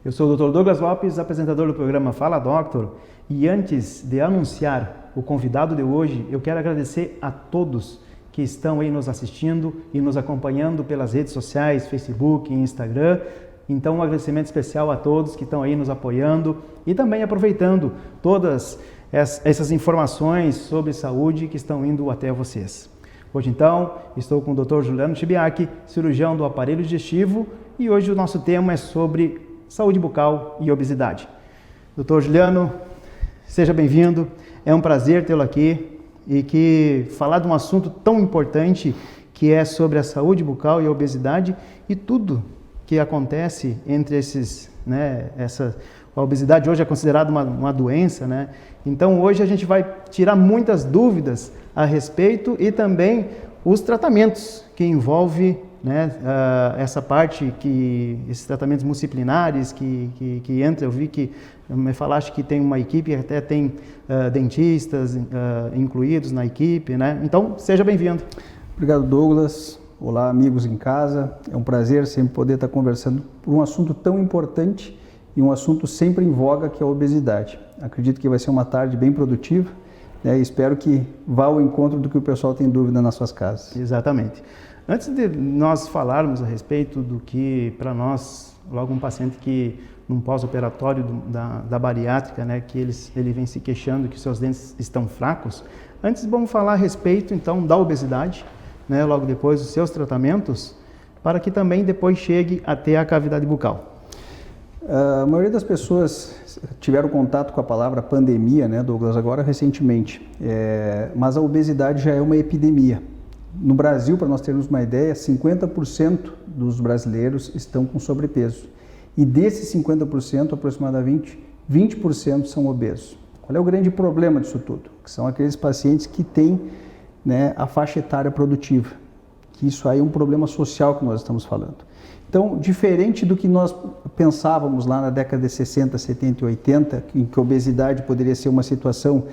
Eu sou o Dr. Douglas Lopes, apresentador do programa Fala Doctor, e antes de anunciar o convidado de hoje, eu quero agradecer a todos que estão aí nos assistindo e nos acompanhando pelas redes sociais, Facebook e Instagram. Então, um agradecimento especial a todos que estão aí nos apoiando e também aproveitando todas essas informações sobre saúde que estão indo até vocês. Hoje, então, estou com o Dr. Juliano Chibiac, cirurgião do aparelho digestivo, e hoje o nosso tema é sobre saúde bucal e obesidade. Dr. Juliano, seja bem-vindo. É um prazer tê-lo aqui e que falar de um assunto tão importante que é sobre a saúde bucal e a obesidade e tudo que acontece entre esses, a obesidade hoje é considerada uma doença, né? Então hoje a gente vai tirar muitas dúvidas a respeito e também os tratamentos que envolvem, essa parte, esses tratamentos multidisciplinares que entra. Eu vi que me falaste que tem uma equipe, até tem dentistas incluídos na equipe, né? Então seja bem-vindo. Obrigado, Douglas. Olá, amigos em casa. É um prazer sempre poder estar conversando por um assunto tão importante e um assunto sempre em voga, que é a obesidade. Acredito que vai ser uma tarde bem produtiva, né? E espero que vá ao encontro do que o pessoal tem dúvida nas suas casas. Exatamente. Antes de nós falarmos a respeito do que, para nós, logo um paciente que num pós-operatório da bariátrica, né, que ele vem se queixando que seus dentes estão fracos, antes vamos falar a respeito, então, da obesidade, né, logo depois os seus tratamentos, para que também depois chegue até a cavidade bucal. A maioria das pessoas tiveram contato com a palavra pandemia, né, Douglas, agora recentemente, mas a obesidade já é uma epidemia. No Brasil, para nós termos uma ideia, 50% dos brasileiros estão com sobrepeso. E desses 50%, aproximadamente 20% são obesos. Qual é o grande problema disso tudo? Que são aqueles pacientes que têm, né, a faixa etária produtiva. Que isso aí é um problema social que nós estamos falando. Então, diferente do que nós pensávamos lá na década de 60, 70 e 80, em que a obesidade poderia ser uma situação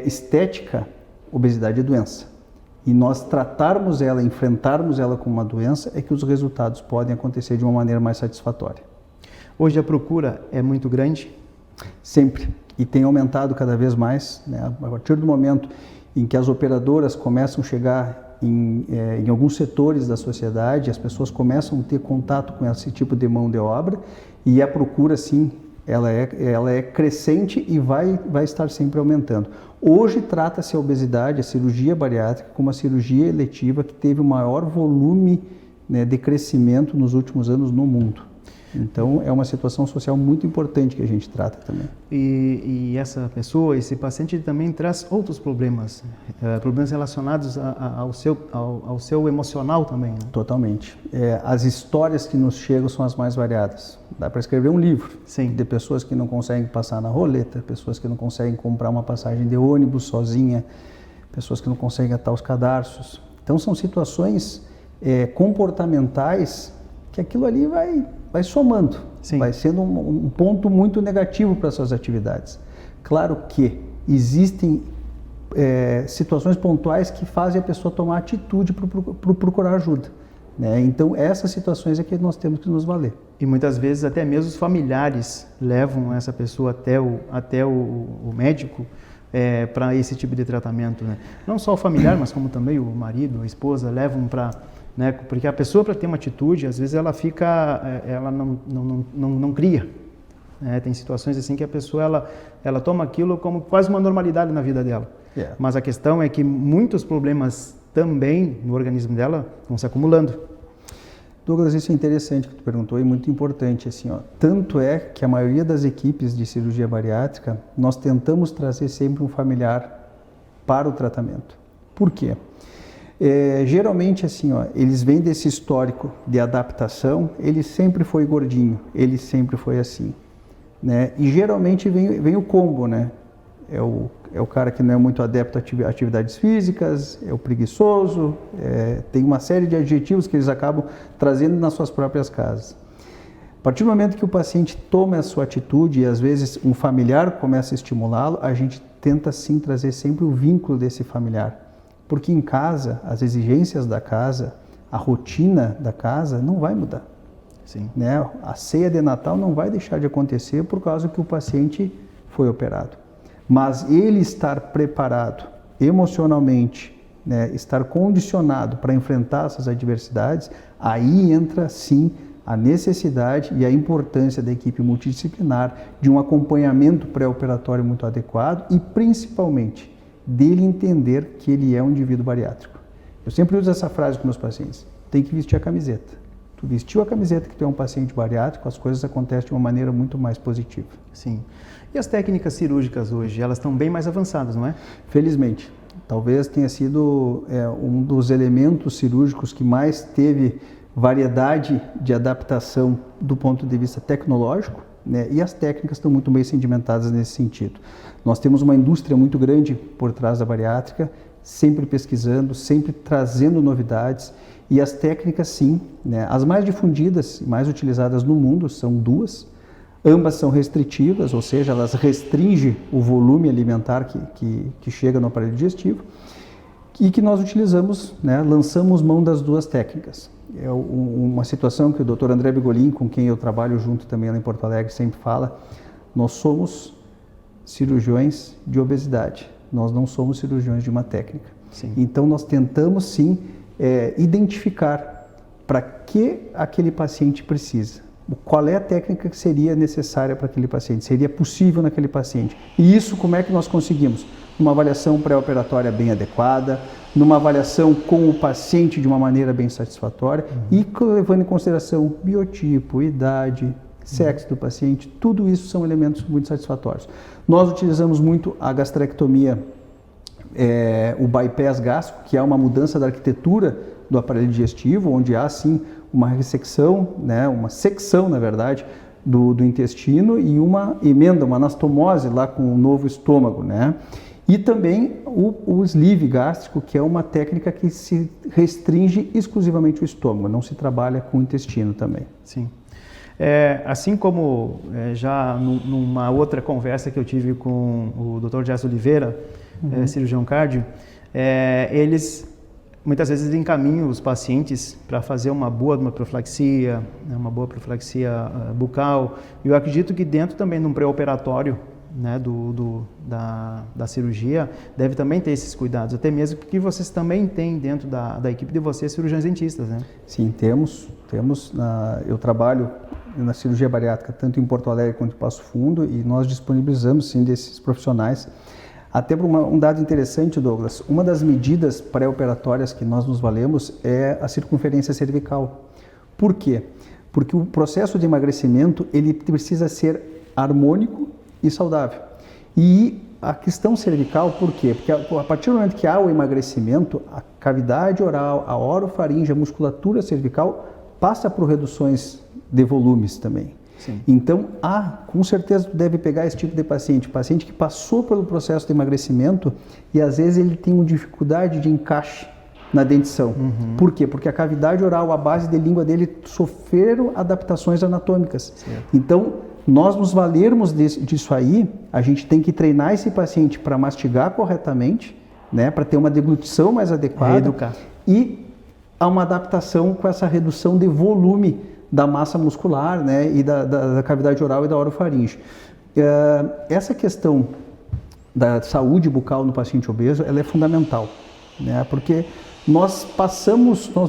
estética, obesidade é doença. E nós tratarmos ela, enfrentarmos ela como uma doença, é que os resultados podem acontecer de uma maneira mais satisfatória. Hoje a procura é muito grande? Sempre. E tem aumentado cada vez mais, né? A partir do momento em que as operadoras começam a chegar em alguns setores da sociedade, as pessoas começam a ter contato com esse tipo de mão de obra, e a procura, sim, ela é crescente e vai estar sempre aumentando. Hoje trata-se a obesidade, a cirurgia bariátrica, como uma cirurgia eletiva que teve o maior volume, né, de crescimento nos últimos anos no mundo. Então é uma situação social muito importante que a gente trata também. E essa pessoa, esse paciente também traz outros problemas, problemas relacionados ao seu emocional também, né? Totalmente. As histórias que nos chegam são as mais variadas. Dá para escrever um livro. Sim. De pessoas que não conseguem passar na roleta, pessoas que não conseguem comprar uma passagem de ônibus sozinha, pessoas que não conseguem atar os cadarços. Então são situações comportamentais que aquilo ali vai somando. Sim. Vai sendo um ponto muito negativo para as suas atividades. Claro que existem situações pontuais que fazem a pessoa tomar atitude para procurar ajuda, né? Então essas situações é que nós temos que nos valer. E muitas vezes até mesmo os familiares levam essa pessoa até o médico para esse tipo de tratamento, né? Não só o familiar, mas como também o marido, a esposa levam para... Né? Porque a pessoa, para ter uma atitude, às vezes ela não cria. Né? Tem situações assim que a pessoa ela toma aquilo como quase uma normalidade na vida dela. Yeah. Mas a questão é que muitos problemas também no organismo dela vão se acumulando. Douglas, isso é interessante que tu perguntou e muito importante. Assim, ó, tanto é que a maioria das equipes de cirurgia bariátrica, nós tentamos trazer sempre um familiar para o tratamento. Por quê? Geralmente assim, ó, eles vêm desse histórico de adaptação, ele sempre foi gordinho, ele sempre foi assim, né? E geralmente vem o combo, né? É o cara que não é muito adepto a atividades físicas, é o preguiçoso, tem uma série de adjetivos que eles acabam trazendo nas suas próprias casas. A partir do momento que o paciente toma a sua atitude e às vezes um familiar começa a estimulá-lo, a gente tenta sim trazer sempre o vínculo desse familiar. Porque em casa, as exigências da casa, a rotina da casa não vai mudar. Sim. Né? A ceia de Natal não vai deixar de acontecer por causa que o paciente foi operado. Mas ele estar preparado emocionalmente, né, estar condicionado para enfrentar essas adversidades, aí entra sim a necessidade e a importância da equipe multidisciplinar, de um acompanhamento pré-operatório muito adequado e principalmente dele entender que ele é um indivíduo bariátrico. Eu sempre uso essa frase com meus pacientes: tem que vestir a camiseta. Tu vestiu a camiseta que tu é um paciente bariátrico, as coisas acontecem de uma maneira muito mais positiva. Sim. E as técnicas cirúrgicas hoje, elas estão bem mais avançadas, não é? Felizmente. Talvez tenha sido um dos elementos cirúrgicos que mais teve variedade de adaptação do ponto de vista tecnológico, né? E as técnicas estão muito bem sedimentadas nesse sentido. Nós temos uma indústria muito grande por trás da bariátrica, sempre pesquisando, sempre trazendo novidades, e as técnicas sim, né? As mais difundidas e mais utilizadas no mundo são duas. Ambas são restritivas, ou seja, elas restringem o volume alimentar que chega no aparelho digestivo, e que nós utilizamos, né, lançamos mão das duas técnicas. É uma situação que o Dr. André Bigolin, com quem eu trabalho junto também lá em Porto Alegre, sempre fala: nós somos cirurgiões de obesidade, nós não somos cirurgiões de uma técnica. Sim. Então nós tentamos sim identificar para que aquele paciente precisa. Qual é a técnica que seria necessária para aquele paciente, seria possível naquele paciente. E isso como é que nós conseguimos? Numa avaliação pré-operatória bem adequada, numa avaliação com o paciente de uma maneira bem satisfatória e levando em consideração biotipo, idade, sexo do paciente, tudo isso são elementos muito satisfatórios. Nós utilizamos muito a gastrectomia, o bypass gástrico, que é uma mudança da arquitetura do aparelho digestivo, onde há sim uma ressecção, né, uma secção, na verdade, do intestino e uma emenda, uma anastomose lá com o novo estômago, né? E também o sleeve gástrico, que é uma técnica que se restringe exclusivamente o estômago, não se trabalha com o intestino também. Sim. Assim como já numa outra conversa que eu tive com o Dr. Gerson Oliveira, cirurgião cardio, eles muitas vezes encaminham os pacientes para fazer uma boa profilaxia, uma boa profilaxia bucal. E eu acredito que dentro também de um pré-operatório, né, da cirurgia, deve também ter esses cuidados, até mesmo porque vocês também têm dentro da equipe de vocês cirurgiões dentistas, né? Sim, temos. Eu trabalho na cirurgia bariátrica tanto em Porto Alegre quanto em Passo Fundo e nós disponibilizamos sim desses profissionais. Até por um dado interessante, Douglas, uma das medidas pré-operatórias que nós nos valemos é a circunferência cervical. Por quê? Porque o processo de emagrecimento ele precisa ser harmônico e saudável. E a questão cervical, por quê? Porque a partir do momento que há o emagrecimento, a cavidade oral, a orofaringe, a musculatura cervical passa por reduções de volumes também. Sim. Então, com certeza tu deve pegar esse tipo de paciente que passou pelo processo de emagrecimento e às vezes ele tem uma dificuldade de encaixe na dentição. Por quê? Porque a cavidade oral, a base de língua dele sofreram adaptações anatômicas. Certo. Então, nós nos valermos disso aí, a gente tem que treinar esse paciente para mastigar corretamente, né, para ter uma deglutição mais adequada. Reeducar. E há uma adaptação com essa redução de volume da massa muscular, né, e da cavidade oral e da orofaringe. Essa questão da saúde bucal no paciente obeso, ela é fundamental, né, porque nós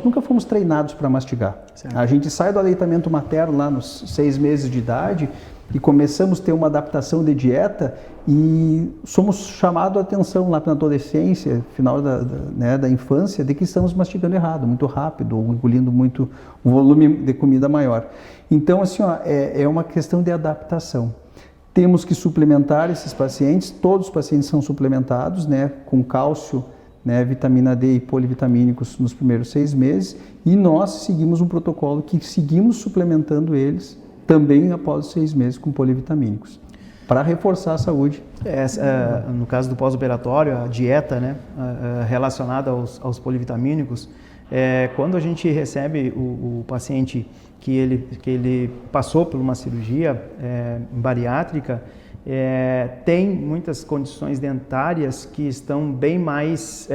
nunca fomos treinados para mastigar. Certo. A gente sai do aleitamento materno lá nos 6 meses de idade e começamos a ter uma adaptação de dieta e somos chamados a atenção lá na adolescência, final da infância, de que estamos mastigando errado, muito rápido, ou engolindo muito, um volume de comida maior. Então, assim, é uma questão de adaptação. Temos que suplementar esses pacientes, todos os pacientes são suplementados, né, com cálcio, né, vitamina D e polivitamínicos nos primeiros 6 meses, e nós seguimos um protocolo que seguimos suplementando eles também após os 6 meses com polivitamínicos, para reforçar a saúde. No caso do pós-operatório, a dieta, né, relacionada aos polivitamínicos, quando a gente recebe o paciente que ele passou por uma cirurgia bariátrica, tem muitas condições dentárias que estão bem mais,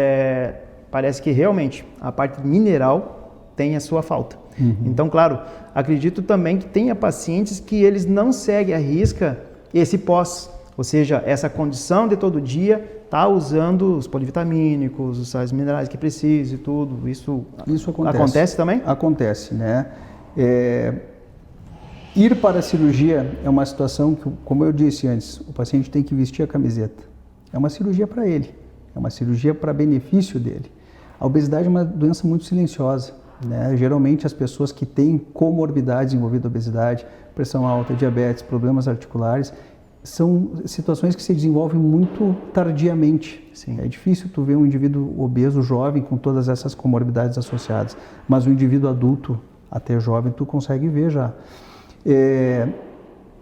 parece que realmente a parte mineral tem a sua falta. Então, claro, acredito também que tenha pacientes que eles não seguem à risca esse pós, ou seja, essa condição de todo dia tá usando os polivitamínicos, os sais minerais que precisa e tudo. Isso acontece também? Acontece, né? Ir para a cirurgia é uma situação que, como eu disse antes, o paciente tem que vestir a camiseta. É uma cirurgia para ele, é uma cirurgia para benefício dele. A obesidade é uma doença muito silenciosa, né? Geralmente as pessoas que têm comorbidades envolvidas à obesidade, pressão alta, diabetes, problemas articulares, são situações que se desenvolvem muito tardiamente. Sim. É difícil tu ver um indivíduo obeso jovem com todas essas comorbidades associadas, mas o indivíduo adulto, até jovem, tu consegue ver já.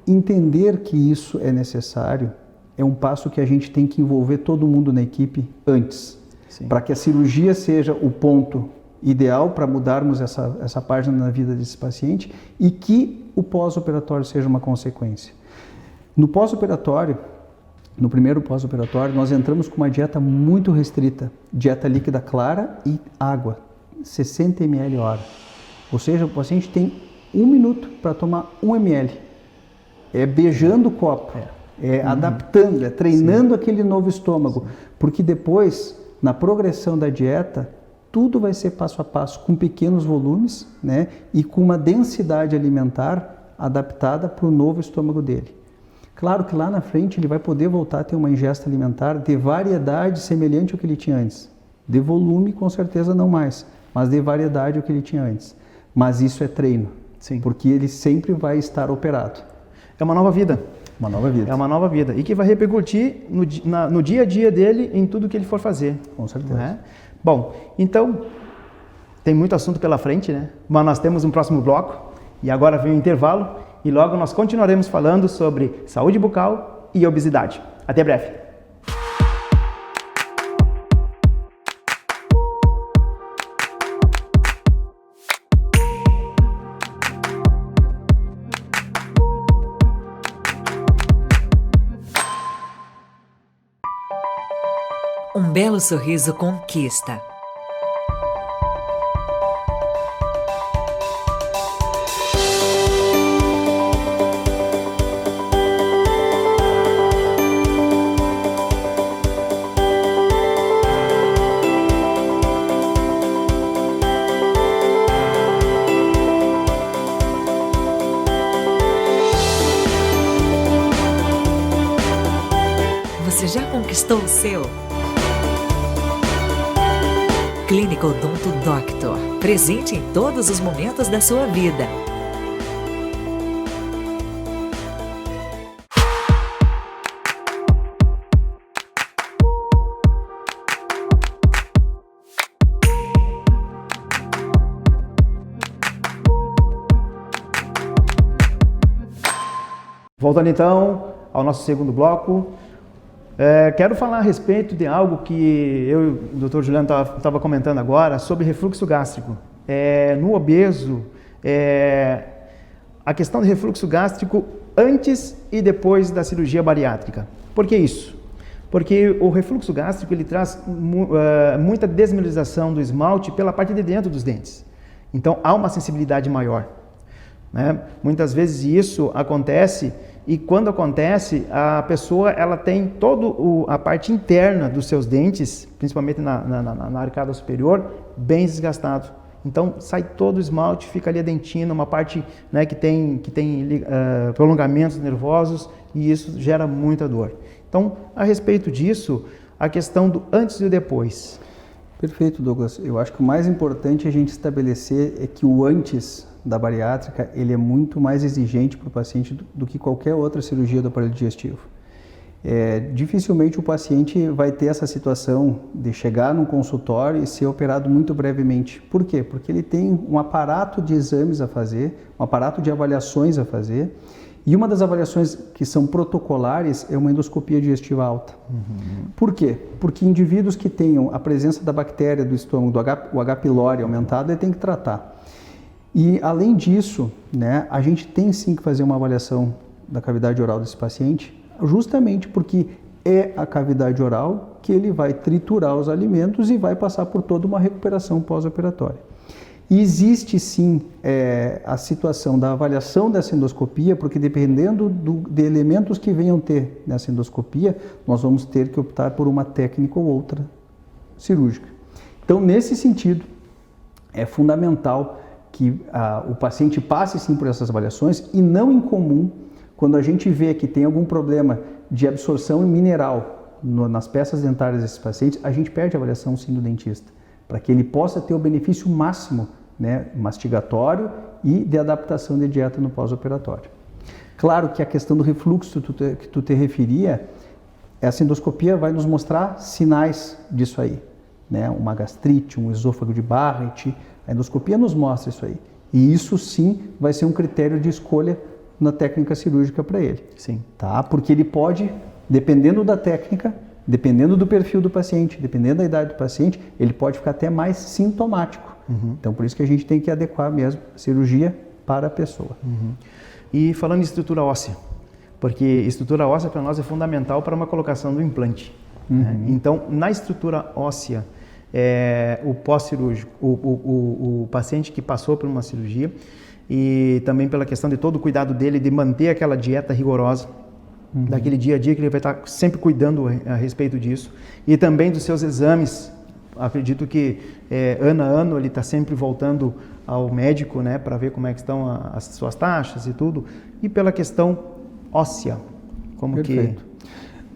Entender que isso é necessário é um passo que a gente tem que envolver todo mundo na equipe antes, para que a cirurgia seja o ponto ideal para mudarmos essa página na vida desse paciente e que o pós-operatório seja uma consequência. No pós-operatório, no primeiro pós-operatório, nós entramos com uma dieta muito restrita, dieta líquida clara e água, 60 ml hora. Ou seja, o paciente tem 1 minuto para tomar 1 ml. É beijando o copo, adaptando, treinando aquele novo estômago. Porque depois, na progressão da dieta, tudo vai ser passo a passo, com pequenos volumes, né? E com uma densidade alimentar adaptada para o novo estômago dele. Claro que lá na frente ele vai poder voltar a ter uma ingesta alimentar de variedade semelhante ao que ele tinha antes. De volume, com certeza não mais, mas de variedade ao que ele tinha antes. Mas isso é treino, porque ele sempre vai estar operado. É uma nova vida. Uma nova vida. É uma nova vida. E que vai repercutir no dia a dia dele, em tudo que ele for fazer. Com certeza. Né? Bom, então, tem muito assunto pela frente, né? Mas nós temos um próximo bloco, e agora vem o intervalo, e logo nós continuaremos falando sobre saúde bucal e obesidade. Até breve. Um belo sorriso conquista. Você já conquistou o seu? Clínica Odonto Doctor, presente em todos os momentos da sua vida. Voltando então ao nosso segundo bloco, quero falar a respeito de algo que eu e o Dr. Juliano estava comentando agora, sobre refluxo gástrico. No obeso, a questão de refluxo gástrico antes e depois da cirurgia bariátrica. Por que isso? Porque o refluxo gástrico ele traz muita desmineralização do esmalte pela parte de dentro dos dentes. Então, há uma sensibilidade maior, né? Muitas vezes isso acontece. E quando acontece, a pessoa ela tem toda a parte interna dos seus dentes, principalmente na arcada superior, bem desgastado. Então sai todo o esmalte, fica ali a dentina, uma parte, né, que tem prolongamentos nervosos, e isso gera muita dor. Então, a respeito disso, a questão do antes e o depois. Perfeito, Douglas. Eu acho que o mais importante a gente estabelecer é que o antes da bariátrica, ele é muito mais exigente para o paciente do que qualquer outra cirurgia do aparelho digestivo. Dificilmente o paciente vai ter essa situação de chegar num consultório e ser operado muito brevemente. Por quê? Porque ele tem um aparato de exames a fazer, um aparato de avaliações a fazer, e uma das avaliações que são protocolares é uma endoscopia digestiva alta. Por quê? Porque indivíduos que tenham a presença da bactéria do estômago, o H. pylori aumentado, ele tem que tratar. E, além disso, né, a gente tem sim que fazer uma avaliação da cavidade oral desse paciente, justamente porque é a cavidade oral que ele vai triturar os alimentos e vai passar por toda uma recuperação pós-operatória. E existe sim a situação da avaliação dessa endoscopia, porque dependendo de elementos que venham ter nessa endoscopia, nós vamos ter que optar por uma técnica ou outra cirúrgica. Então, nesse sentido, é fundamental que o paciente passe sim por essas avaliações, e não incomum, quando a gente vê que tem algum problema de absorção mineral nas peças dentárias desses pacientes, a gente pede a avaliação sim do dentista, para que ele possa ter o benefício máximo, né, mastigatório e de adaptação de dieta no pós-operatório. Claro que a questão do refluxo que tu te referia, essa endoscopia vai nos mostrar sinais disso aí, né, uma gastrite, um esôfago de Barrett, a endoscopia nos mostra isso aí. E isso sim vai ser um critério de escolha na técnica cirúrgica para ele. Sim. Tá? Porque ele pode, dependendo da técnica, dependendo do perfil do paciente, dependendo da idade do paciente, ele pode ficar até mais sintomático. Então, por isso que a gente tem que adequar mesmo a cirurgia para a pessoa. E falando em estrutura óssea, porque estrutura óssea para nós é fundamental para uma colocação do implante. Né? Então, na estrutura óssea, o pós-cirúrgico, o paciente que passou por uma cirurgia, e também pela questão de todo o cuidado dele, de manter aquela dieta rigorosa, daquele dia a dia que ele vai estar sempre cuidando a respeito disso, e também dos seus exames. Acredito que ano a ano ele está sempre voltando ao médico, né, para ver como é que estão as suas taxas e tudo, e pela questão óssea, como Perfeito.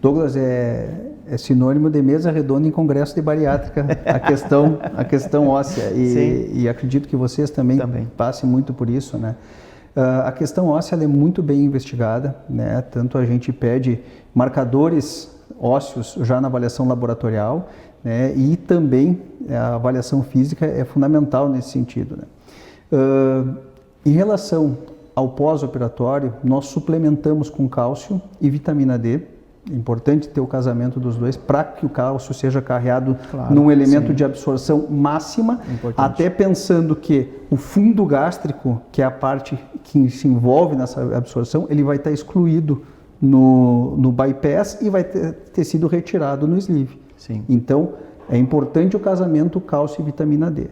Douglas, é sinônimo de mesa redonda em congresso de bariátrica, a questão óssea, e acredito que vocês também passem muito por isso, né? A questão óssea ela é muito bem investigada, né? Tanto a gente pede marcadores ósseos já na avaliação laboratorial, né? E também a avaliação física é fundamental nesse sentido, né? Em relação ao pós-operatório, nós suplementamos com cálcio e vitamina D. É importante ter o casamento dos dois para que o cálcio seja carreado num elemento de absorção máxima, até pensando que o fundo gástrico, que é a parte que se envolve nessa absorção, ele vai estar excluído no bypass e vai ter sido retirado no sleeve. Sim. Então, é importante o casamento cálcio e vitamina D.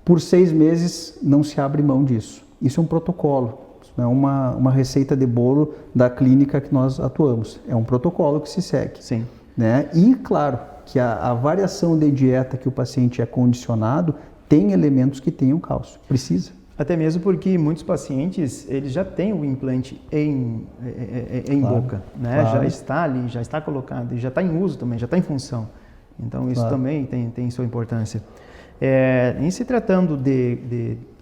Por 6 meses não se abre mão disso. Isso é um protocolo. Não é uma receita de bolo da clínica que nós atuamos. É um protocolo que se segue. Sim. Né? E, claro, que a variação de dieta que o paciente é condicionado tem elementos que tenham cálcio. Precisa. Até mesmo porque muitos pacientes, eles já têm o implante em boca, né? Já está ali, já está colocado, já está em uso também, já está em função. Então, isso também tem sua importância. Em se tratando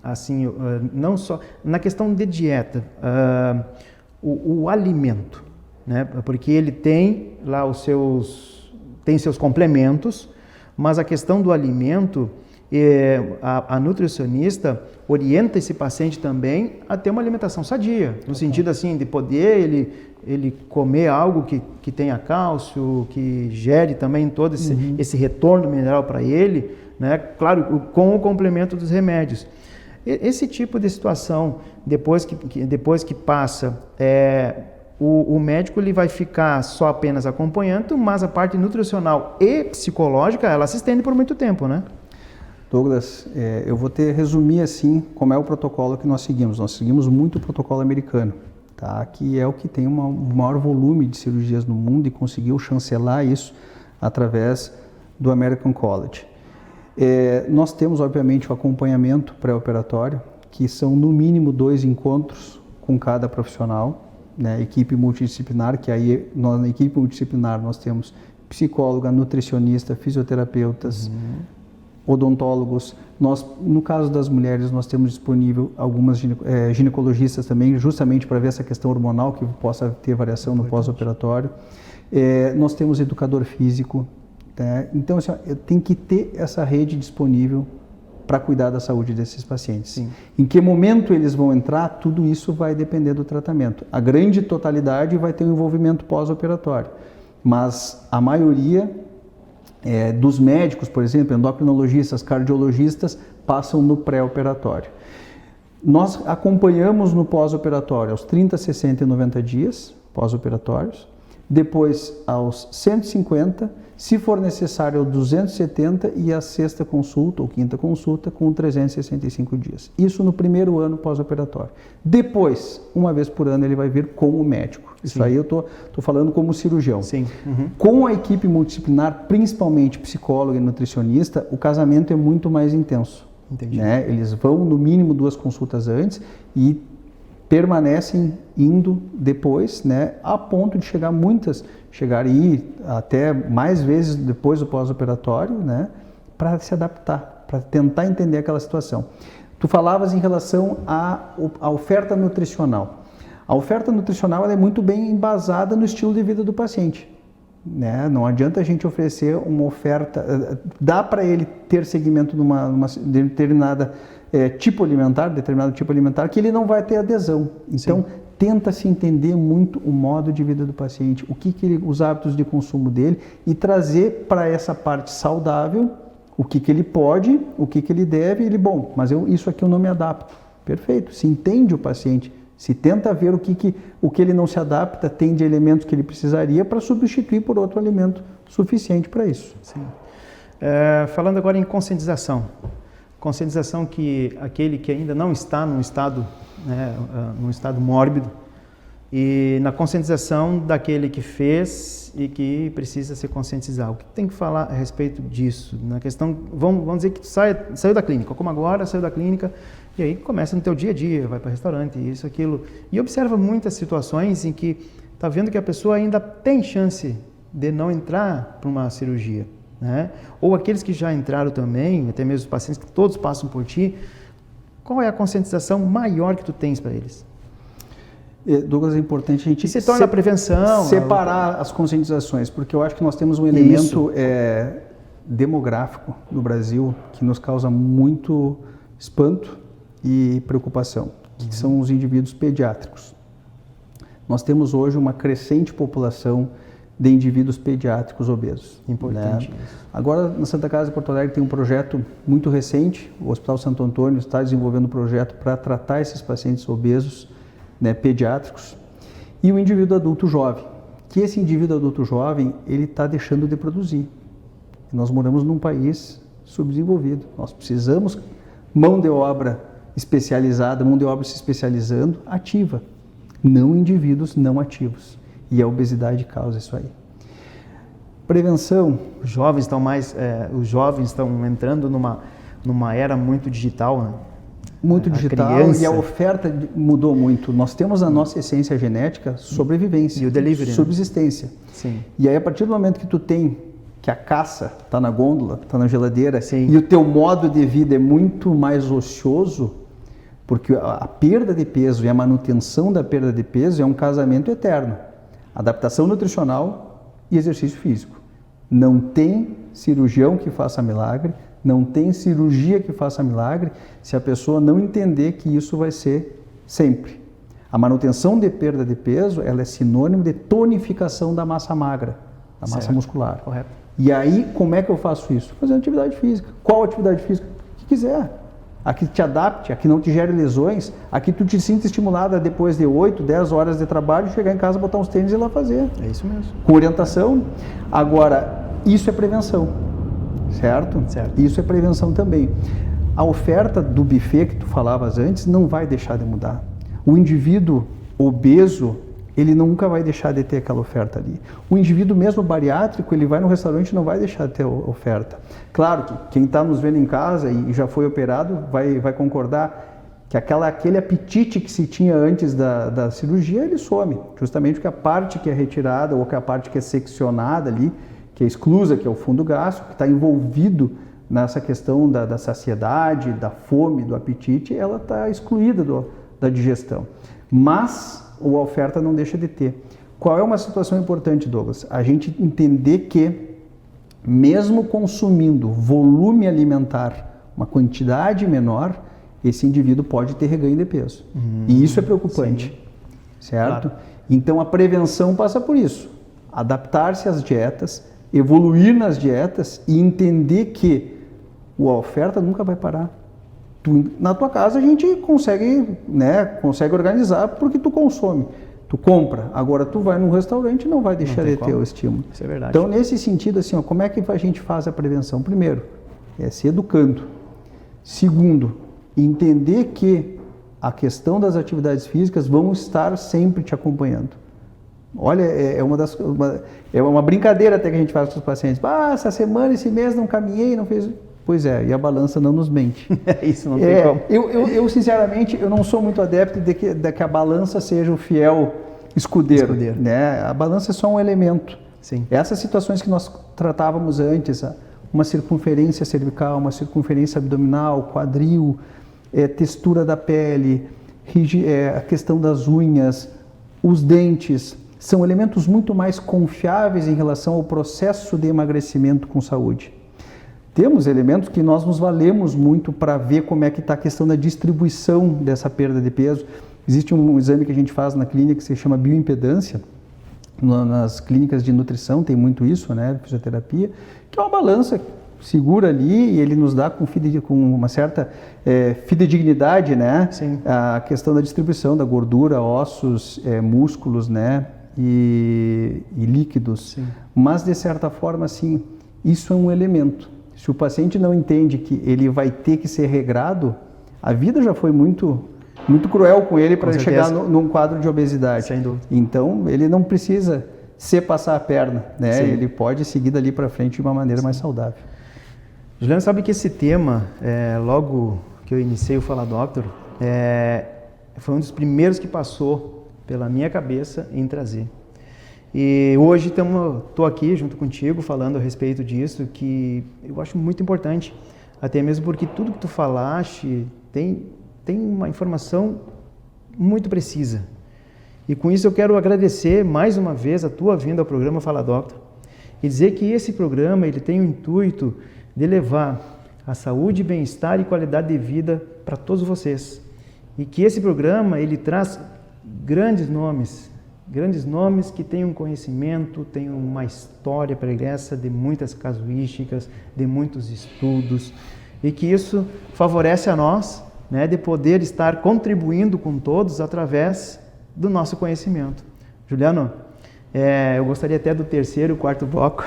assim, não só na questão de dieta, o alimento, né? Porque ele tem lá tem seus complementos, mas a questão do alimento, a nutricionista orienta esse paciente também a ter uma alimentação sadia, no sentido assim de poder ele comer algo que tenha cálcio, que gere também todo esse retorno mineral para ele, né? Claro, com o complemento dos remédios. Esse tipo de situação, depois que passa, o médico ele vai ficar só apenas acompanhando, mas a parte nutricional e psicológica, ela se estende por muito tempo, né? Douglas, eu vou resumir assim como é o protocolo que nós seguimos. Nós seguimos muito o protocolo americano, tá? Que é o que tem o maior volume de cirurgias no mundo e conseguiu chancelar isso através do American College. Nós temos, obviamente, o acompanhamento pré-operatório, que são no mínimo 2 encontros com cada profissional, né? Equipe multidisciplinar, que aí na equipe multidisciplinar nós temos psicóloga, nutricionista, fisioterapeutas, odontólogos. No caso das mulheres, nós temos disponível algumas ginecologistas também, justamente para ver essa questão hormonal que possa ter variação no pós-operatório. Nós temos educador físico. Então, assim, tem que ter essa rede disponível para cuidar da saúde desses pacientes. Sim. Em que momento eles vão entrar, tudo isso vai depender do tratamento. A grande totalidade vai ter um envolvimento pós-operatório, mas a maioria dos médicos, por exemplo, endocrinologistas, cardiologistas, passam no pré-operatório. Nós acompanhamos no pós-operatório aos 30, 60 e 90 dias pós-operatórios, depois aos 150, se for necessário aos 270 e a sexta consulta ou quinta consulta com 365 dias. Isso no primeiro ano pós-operatório. Depois, uma vez por ano, ele vai vir com o médico. Isso Sim. aí eu tô falando como cirurgião. Sim. Uhum. Com a equipe multidisciplinar, principalmente psicólogo e nutricionista, o casamento é muito mais intenso. Entendi. Né? Eles vão no mínimo 2 consultas antes e permanecem indo depois, né, a ponto de chegar aí até mais vezes depois do pós-operatório, né, para se adaptar, para tentar entender aquela situação. Tu falavas em relação à oferta nutricional. A oferta nutricional ela é muito bem embasada no estilo de vida do paciente. Né? Não adianta a gente oferecer uma oferta, dá para ele ter segmento numa determinado tipo alimentar, que ele não vai ter adesão. Então, Sim. tenta-se entender muito o modo de vida do paciente, os hábitos de consumo dele e trazer para essa parte saudável o que ele pode, o que ele deve, mas isso aqui eu não me adapto. Perfeito, se entende o paciente, se tenta ver o que ele não se adapta, tem de elementos que ele precisaria para substituir por outro alimento suficiente para isso. Sim. Falando agora em conscientização. Conscientização que aquele que ainda não está num estado mórbido, e na conscientização daquele que fez e que precisa se conscientizar. O que tem que falar a respeito disso? Na questão, vamos dizer que tu saiu da clínica, como agora, saiu da clínica, e aí começa no teu dia a dia, vai para restaurante, isso, aquilo, e observa muitas situações em que está vendo que a pessoa ainda tem chance de não entrar para uma cirurgia. Né? Ou aqueles que já entraram também, até mesmo os pacientes que todos passam por ti, qual é a conscientização maior que tu tens para eles? Douglas, é importante a gente se torna a prevenção, separar as conscientizações, porque eu acho que nós temos um elemento demográfico no Brasil que nos causa muito espanto e preocupação, que são os indivíduos pediátricos. Nós temos hoje uma crescente população de indivíduos pediátricos obesos. Importante. Né? Agora, na Santa Casa de Porto Alegre tem um projeto muito recente, o Hospital Santo Antônio está desenvolvendo um projeto para tratar esses pacientes obesos, né, pediátricos, e o indivíduo adulto jovem, que esse indivíduo adulto jovem, ele está deixando de produzir. Nós moramos num país subdesenvolvido, nós precisamos mão de obra especializada, mão de obra se especializando, ativa, não indivíduos não ativos. E a obesidade causa isso aí. Prevenção. Os jovens estão entrando numa era muito digital, né? Muito digital, e a oferta mudou muito. Nós temos a nossa essência genética, sobrevivência, e o delivery, subsistência. Sim. E aí, a partir do momento que tu tem que a caça está na gôndola, está na geladeira, Sim. e o teu modo de vida é muito mais ocioso, porque a perda de peso e a manutenção da perda de peso é um casamento eterno. Adaptação nutricional e exercício físico. Não tem cirurgião que faça milagre, não tem cirurgia que faça milagre se a pessoa não entender que isso vai ser sempre. A manutenção de perda de peso, ela é sinônimo de tonificação da massa magra, da massa muscular. Correto. E aí, como é que eu faço isso? Fazendo atividade física. Qual atividade física? O que quiser. A que te adapte, a que não te gere lesões, a que tu te sinta estimulada depois de 8, 10 horas de trabalho, chegar em casa, botar uns tênis e ir lá fazer. É isso mesmo. Com orientação. Agora, isso é prevenção, certo? Certo. Isso é prevenção também. A oferta do buffet que tu falavas antes não vai deixar de mudar. O indivíduo obeso, ele nunca vai deixar de ter aquela oferta ali. O indivíduo mesmo bariátrico, ele vai no restaurante e não vai deixar de ter oferta. Claro que quem está nos vendo em casa e já foi operado vai concordar que aquele apetite que se tinha antes da cirurgia, ele some. Justamente porque a parte que é retirada ou que a parte que é seccionada ali, que é exclusa, que é o fundo gástrico, que está envolvido nessa questão da saciedade, da fome, do apetite, ela está excluída da digestão. Mas a oferta não deixa de ter. Qual é uma situação importante, Douglas? A gente entender que, mesmo consumindo volume alimentar, uma quantidade menor, esse indivíduo pode ter reganho de peso. E isso é preocupante, sim. Certo? Claro. Então a prevenção passa por isso. Adaptar-se às dietas, evoluir nas dietas e entender que a oferta nunca vai parar. Na tua casa a gente consegue organizar porque tu consome. tu compra. Agora, tu vai num restaurante e não vai deixar de ter o estímulo. Isso é verdade. Então, nesse sentido, assim, ó, como é que a gente faz a prevenção? Primeiro, se educando. Segundo, entender que a questão das atividades físicas vão estar sempre te acompanhando. Olha, é uma brincadeira até que a gente faz com os pacientes. Essa semana, esse mês não caminhei, não fez... Pois é, e a balança não nos mente. Isso não tem como. Eu, sinceramente, eu não sou muito adepto de que a balança seja o fiel escudeiro. Né? A balança é só um elemento. Sim. Essas situações que nós tratávamos antes, uma circunferência cervical, uma circunferência abdominal, quadril, textura da pele, a questão das unhas, os dentes, são elementos muito mais confiáveis em relação ao processo de emagrecimento com saúde. Temos elementos que nós nos valemos muito para ver como é que está a questão da distribuição dessa perda de peso. Existe um exame que a gente faz na clínica que se chama bioimpedância. Nas clínicas de nutrição tem muito isso, né, fisioterapia, que é uma balança segura ali e ele nos dá com uma certa fidedignidade, né, Sim. a questão da distribuição da gordura, ossos, músculos, né, e líquidos. Sim. Mas, de certa forma, assim, isso é um elemento. Se o paciente não entende que ele vai ter que ser regrado, a vida já foi muito cruel com ele para chegar num quadro de obesidade. Sem dúvida. Então, ele não precisa se passar a perna, né? Sim. Ele pode seguir dali para frente de uma maneira mais saudável. Juliano, sabe que esse tema, logo que eu iniciei o Fala Doctor, foi um dos primeiros que passou pela minha cabeça em trazer. E hoje estou aqui junto contigo falando a respeito disso, que eu acho muito importante, até mesmo porque tudo que tu falaste tem uma informação muito precisa. E com isso eu quero agradecer mais uma vez a tua vinda ao programa Fala Doctor e dizer que esse programa ele tem o intuito de levar a saúde, bem-estar e qualidade de vida para todos vocês. E que esse programa ele traz grandes nomes que têm um conhecimento, têm uma história pregressa de muitas casuísticas, de muitos estudos, e que isso favorece a nós, né, de poder estar contribuindo com todos através do nosso conhecimento. Juliano, eu gostaria até do terceiro, quarto bloco,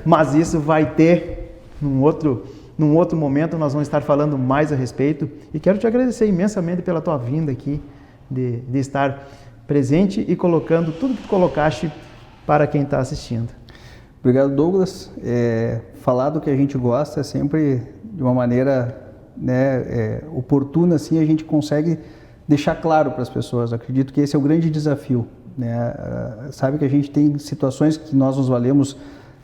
mas isso vai ter num outro momento, nós vamos estar falando mais a respeito, e quero te agradecer imensamente pela tua vinda aqui, de estar presente e colocando tudo que tu colocaste para quem está assistindo. Obrigado, Douglas. Falar do que a gente gosta é sempre de uma maneira, né, oportuna, assim a gente consegue deixar claro para as pessoas. Acredito que esse é o grande desafio, né? Sabe que a gente tem situações que nós nos valemos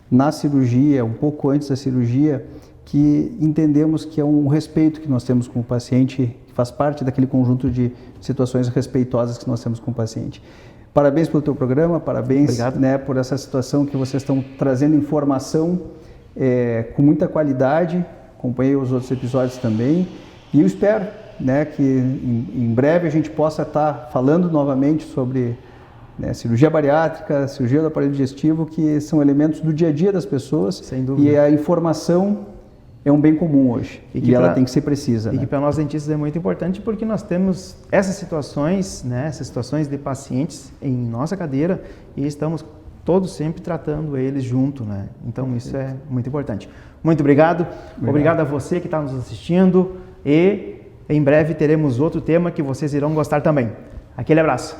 na cirurgia, um pouco antes da cirurgia, que entendemos que é um respeito que nós temos com o paciente, que faz parte daquele conjunto de situações respeitosas que nós temos com o paciente. Parabéns pelo teu programa, parabéns, né, por essa situação que vocês estão trazendo informação com muita qualidade. Acompanhei os outros episódios também e eu espero, né, que em breve a gente possa estar falando novamente sobre, né, cirurgia bariátrica, cirurgia do aparelho digestivo, que são elementos do dia a dia das pessoas. Sem dúvida. E a informação é um bem comum hoje e ela tem que ser precisa. E que para nós dentistas é muito importante porque nós temos essas situações, né, essas situações de pacientes em nossa cadeira e estamos todos sempre tratando eles junto, né? Então isso é muito importante. Muito obrigado. Obrigado a você que está nos assistindo e em breve teremos outro tema que vocês irão gostar também. Aquele abraço.